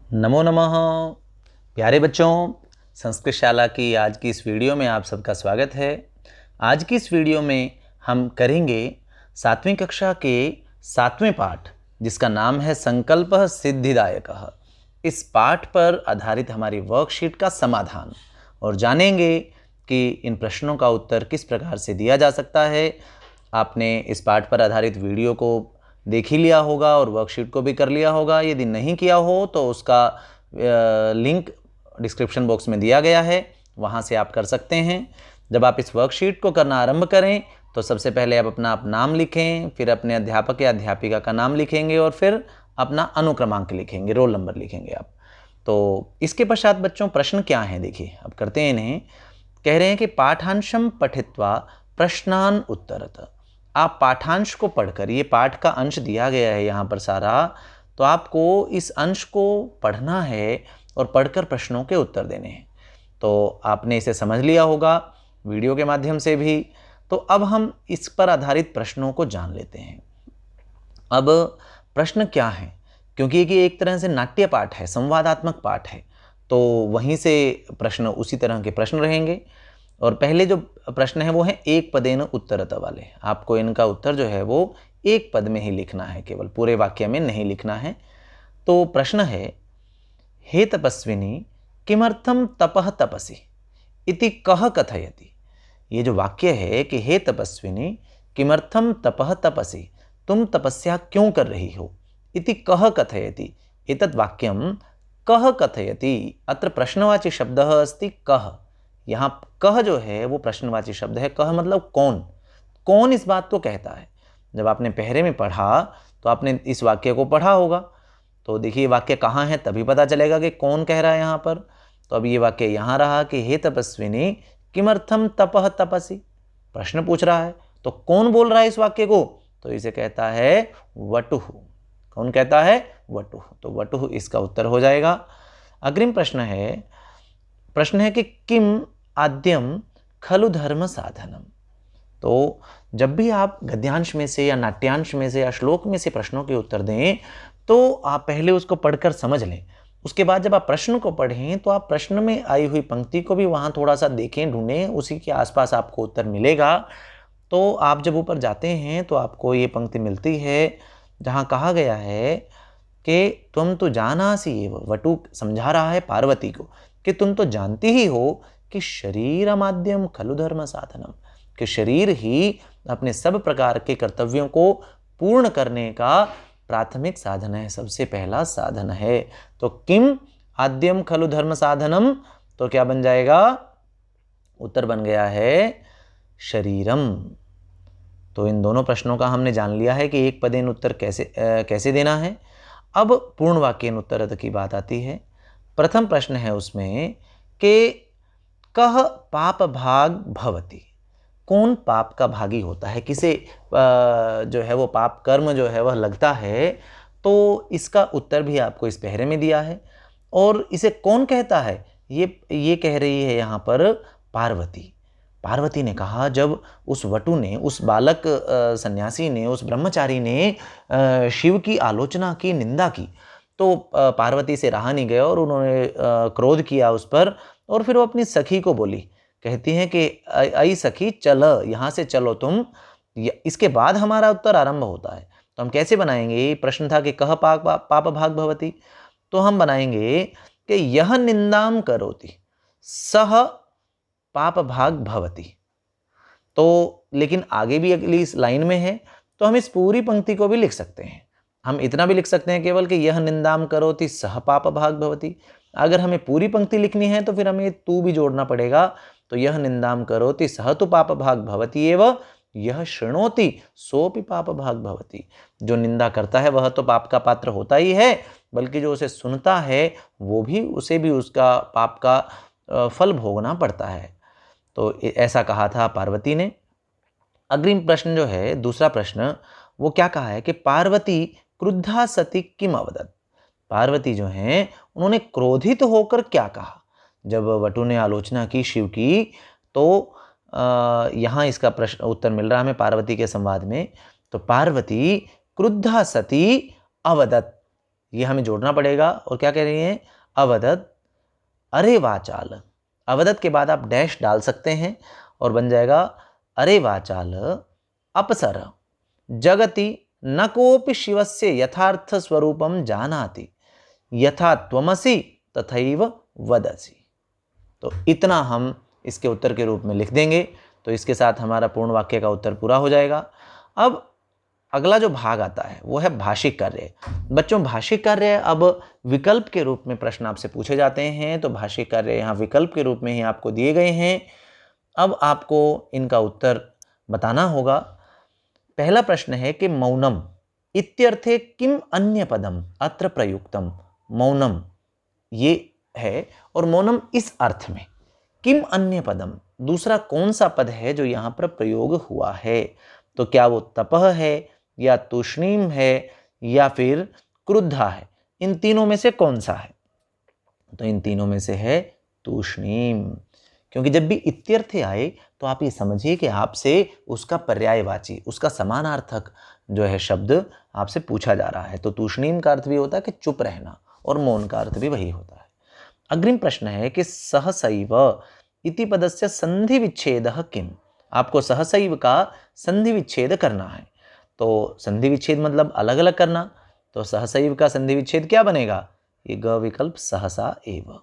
नमो नमः। प्यारे बच्चों, संस्कृत शाला की आज की इस वीडियो में आप सबका स्वागत है। आज की इस वीडियो में हम करेंगे 7वीं कक्षा के 7वें पाठ, जिसका नाम है संकल्पः सिद्धिदायकः। इस पाठ पर आधारित हमारी वर्कशीट का समाधान और जानेंगे कि इन प्रश्नों का उत्तर किस प्रकार से दिया जा सकता है। आपने इस पाठ पर आधारित वीडियो को देख ही लिया होगा और वर्कशीट को भी कर लिया होगा। यदि नहीं किया हो तो उसका लिंक डिस्क्रिप्शन बॉक्स में दिया गया है, वहाँ से आप कर सकते हैं। जब आप इस वर्कशीट को करना आरंभ करें तो सबसे पहले आप अपना नाम लिखें, फिर अपने अध्यापक या अध्यापिका का नाम लिखेंगे और फिर अपना अनुक्रमांक लिखेंगे, रोल नंबर लिखेंगे आप। तो इसके पश्चात बच्चों प्रश्न क्या हैं, देखिए अब करते हैं इन्हें। कह रहे हैं कि पाठांशम पठित्वा प्रश्नान उत्तरत। आप पाठांश को पढ़कर, ये पाठ का अंश दिया गया है यहाँ पर सारा, तो आपको इस अंश को पढ़ना है और पढ़कर प्रश्नों के उत्तर देने हैं। तो आपने इसे समझ लिया होगा वीडियो के माध्यम से भी। तो अब हम इस पर आधारित प्रश्नों को जान लेते हैं। अब प्रश्न क्या है, क्योंकि ये एक तरह से नाट्य पाठ है, संवादात्मक पाठ है, तो वहीं से प्रश्न उसी तरह के प्रश्न रहेंगे। और पहले जो प्रश्न है वो है एक पदेन उत्तरत वाले। आपको इनका उत्तर जो है वो एक पद में ही लिखना है, केवल पूरे वाक्य में नहीं लिखना है। तो प्रश्न है, हे तपस्विनी किमर्थम तपः तपसि इति कः कथयति। ये जो वाक्य है कि हे तपस्विनी किमर्थम तपः तपसि, तुम तपस्या क्यों कर रही हो, इति कः कथयति, एतत् वाक्यम कः कथयति। अत्र प्रश्नवाची शब्दः अस्ति कः। यहाँ कह जो है वो प्रश्नवाची शब्द है। कह मतलब कौन, कौन इस बात को कहता है। जब आपने पहरे में पढ़ा तो आपने इस वाक्य को पढ़ा होगा, तो देखिए वाक्य कहाँ है तभी पता चलेगा कि कौन कह रहा है यहाँ पर। तो अब ये वाक्य यहाँ रहा कि हे तपस्विनी किमर्थम तपः तपसि, प्रश्न पूछ रहा है, तो कौन बोल रहा है इस वाक्य को, तो इसे कहता है वटुः। कौन कहता है, वटुः। तो वटुः इसका उत्तर हो जाएगा। अग्रिम प्रश्न है कि किम आद्यम खलु धर्म साधनम। तो जब भी आप गद्यांश में से या नाट्यांश में से या श्लोक में से प्रश्नों के उत्तर दें तो आप पहले उसको पढ़कर समझ लें। उसके बाद जब आप प्रश्न को पढ़ें तो आप प्रश्न में आई हुई पंक्ति को भी वहाँ थोड़ा सा देखें, ढूंढें, उसी के आसपास आपको उत्तर मिलेगा। तो आप जब ऊपर जाते हैं तो आपको ये पंक्ति मिलती है जहाँ कहा गया है कि तुम तो जानासी एव। वटु समझा रहा है पार्वती को कि तुम तो जानती ही हो कि शरीर माध्यम खलु धर्म साधनम, कि शरीर ही अपने सब प्रकार के कर्तव्यों को पूर्ण करने का प्राथमिक साधन है, सबसे पहला साधन है। तो किम आद्यम खलु धर्म साधनम, तो क्या बन जाएगा, उत्तर बन गया है शरीरम। तो इन दोनों प्रश्नों का हमने जान लिया है कि एक पदेन उत्तर कैसे देना है। अब पूर्ण वाक्यन उत्तरत की बात आती है। प्रथम प्रश्न है उसमें कि कह पाप भाग भवति, कौन पाप का भागी होता है, किसे जो है वो पाप कर्म जो है वह लगता है। तो इसका उत्तर भी आपको इस पहरे में दिया है। और इसे कौन कहता है, ये कह रही है यहाँ पर पार्वती। पार्वती ने कहा, जब उस वटु ने, उस बालक सन्यासी ने, उस ब्रह्मचारी ने शिव की आलोचना की, निंदा की, तो पार्वती से रहा नहीं गया और उन्होंने क्रोध किया उस पर। और फिर वो अपनी सखी को बोली, कहती हैं कि आई सखी चल, यहाँ से चलो तुम। इसके बाद हमारा उत्तर आरंभ होता है। तो हम कैसे बनाएंगे, प्रश्न था कि कह पाप भाग भवति, तो हम बनाएंगे कि यह निंदाम करोति सह पाप भाग भवति। तो लेकिन आगे भी अगली इस लाइन में है, तो हम इस पूरी पंक्ति को भी लिख सकते हैं। हम इतना भी लिख सकते हैं केवल कि यह निंदाम करोति सह पाप भाग भवति। अगर हमें पूरी पंक्ति लिखनी है तो फिर हमें तू भी जोड़ना पड़ेगा। तो यह निंदाम करोति सह तो पाप भाग भवति एव यह शृणोति सोपि पाप भाग भवति। जो निंदा करता है वह तो पाप का पात्र होता ही है, बल्कि जो उसे सुनता है उसे भी उसका पाप का फल भोगना पड़ता है। तो ऐसा कहा था पार्वती ने। अग्रिम प्रश्न जो है, दूसरा प्रश्न, वो क्या कहा है कि पार्वती क्रुद्धा सती किम अवदत्। पार्वती जो हैं उन्होंने क्रोधित होकर क्या कहा। जब वटु ने आलोचना की शिव की, तो यहाँ इसका प्रश्न उत्तर मिल रहा है हमें पार्वती के संवाद में। तो पार्वती क्रुद्धा सती अवदत्, ये हमें जोड़ना पड़ेगा। और क्या कह रही हैं, अवदत् अरे वाचाल, अवदत् के बाद आप डैश डाल सकते हैं और बन जाएगा अरे वाचाल अपसर जगति न कोपि शिवस्य यथार्थ स्वरूपम जानाति यथा त्वमसि तथैव वदसि। तो इतना हम इसके उत्तर के रूप में लिख देंगे, तो इसके साथ हमारा पूर्ण वाक्य का उत्तर पूरा हो जाएगा। अब अगला जो भाग आता है वो है भाषिक कार्य। बच्चों, भाषिक कार्य अब विकल्प के रूप में प्रश्न आपसे पूछे जाते हैं, तो भाषिक कार्य यहाँ विकल्प के रूप में ही आपको दिए गए हैं। अब आपको इनका उत्तर बताना होगा। पहला प्रश्न है कि मौनम इत्यर्थे किम अन्य पदम अत्र प्रयुक्तम। मौनम ये है और मौनम इस अर्थ में, किम अन्य पदम दूसरा कौन सा पद है जो यहाँ पर प्रयोग हुआ है। तो क्या वो तपह है या तूष्णीम है या फिर क्रुद्धा है, इन तीनों में से कौन सा है। तो इन तीनों में से है तूष्णीम, क्योंकि जब भी इत्यर्थे आए तो आप ये समझिए कि आपसे उसका पर्यायवाची, उसका समानार्थक जो है शब्द आपसे पूछा जा रहा है। तो तूष्णीम का अर्थ भी होता है कि चुप रहना, और मौन का अर्थ भी वही होता है। अग्रिम प्रश्न है कि सहसैव इति पदस्य संधि विच्छेदः किम। आपको सहसैव का संधि विच्छेद करना है। तो संधि विच्छेद मतलब अलग अलग करना, तो सहसैव का संधि विच्छेद क्या बनेगा, ये ग विकल्प सहसा एव।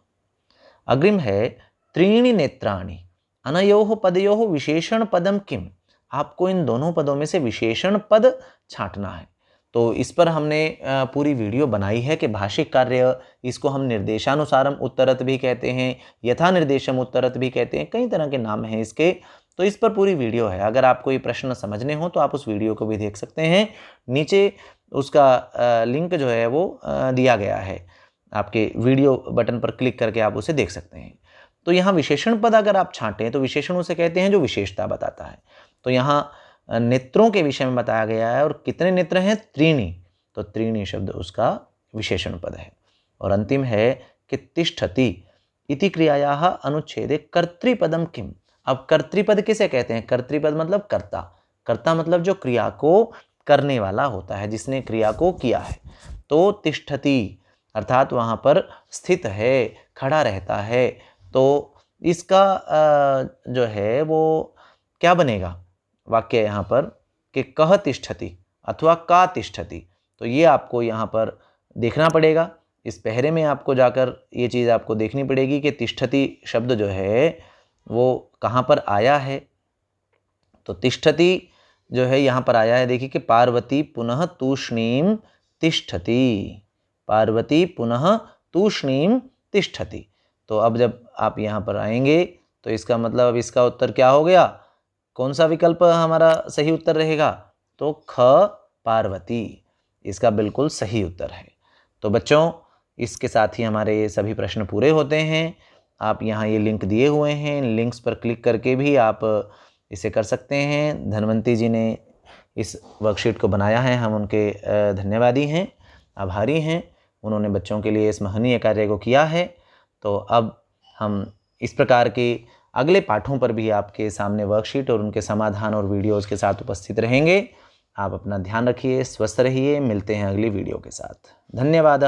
अग्रिम है त्रीणि नेत्राणि अनयोः पदयोः विशेषण पदम किम। आपको इन दोनों पदों में से विशेषण पद छांटना है। तो इस पर हमने पूरी वीडियो बनाई है कि भाषिक कार्य, इसको हम निर्देशानुसारम उत्तरत भी कहते हैं, यथा निर्देशम उत्तरत भी कहते हैं, कई तरह के नाम हैं इसके। तो इस पर पूरी वीडियो है, अगर आपको ये प्रश्न समझने हो तो आप उस वीडियो को भी देख सकते हैं। नीचे उसका लिंक जो है वो दिया गया है, आपके वीडियो बटन पर क्लिक करके आप उसे देख सकते हैं। तो यहाँ विशेषण पद अगर आप छांटें तो विशेषण उसे कहते हैं जो विशेषता बताता है। तो यहाँ नेत्रों के विषय में बताया गया है, और कितने नेत्र हैं, त्रीणि, तो त्रीणि शब्द उसका विशेषण पद है। और अंतिम है कि तिष्ठति इति क्रियायाः अनुच्छेदे कर्तृपदम किम। अब कर्तृपद किसे कहते हैं, कर्तृपद मतलब कर्ता, कर्ता मतलब जो क्रिया को करने वाला होता है, जिसने क्रिया को किया है। तो तिष्ठति अर्थात वहाँ पर स्थित है, खड़ा रहता है। तो इसका जो है वो क्या बनेगा वाक्य यहाँ पर कि कह तिष्ठति अथवा का तिष्ठति। तो ये आपको यहाँ पर देखना पड़ेगा, इस पहरे में आपको जाकर ये चीज़ आपको देखनी पड़ेगी कि तिष्ठति शब्द जो है वो कहाँ पर आया है। तो तिष्ठति जो है यहाँ पर आया है, देखिए कि पार्वती पुनः तूष्णीम तिष्ठति, पार्वती पुनः तूष्णीम तिष्ठति। तो अब जब आप यहाँ पर आएंगे तो इसका मतलब अब इसका उत्तर क्या हो गया, कौन सा विकल्प हमारा सही उत्तर रहेगा, तो ख पार्वती इसका बिल्कुल सही उत्तर है। तो बच्चों, इसके साथ ही हमारे ये सभी प्रश्न पूरे होते हैं। आप यहाँ ये लिंक दिए हुए हैं, इन लिंक्स पर क्लिक करके भी आप इसे कर सकते हैं। धनवंती जी ने इस वर्कशीट को बनाया है, हम उनके धन्यवादी हैं, आभारी हैं। उन्होंने बच्चों के लिए इस महनीय कार्य को किया है। तो अब हम इस प्रकार के अगले पाठों पर भी आपके सामने वर्कशीट और उनके समाधान और वीडियोज़ के साथ उपस्थित रहेंगे। आप अपना ध्यान रखिए, स्वस्थ रहिए, मिलते हैं अगली वीडियो के साथ। धन्यवाद।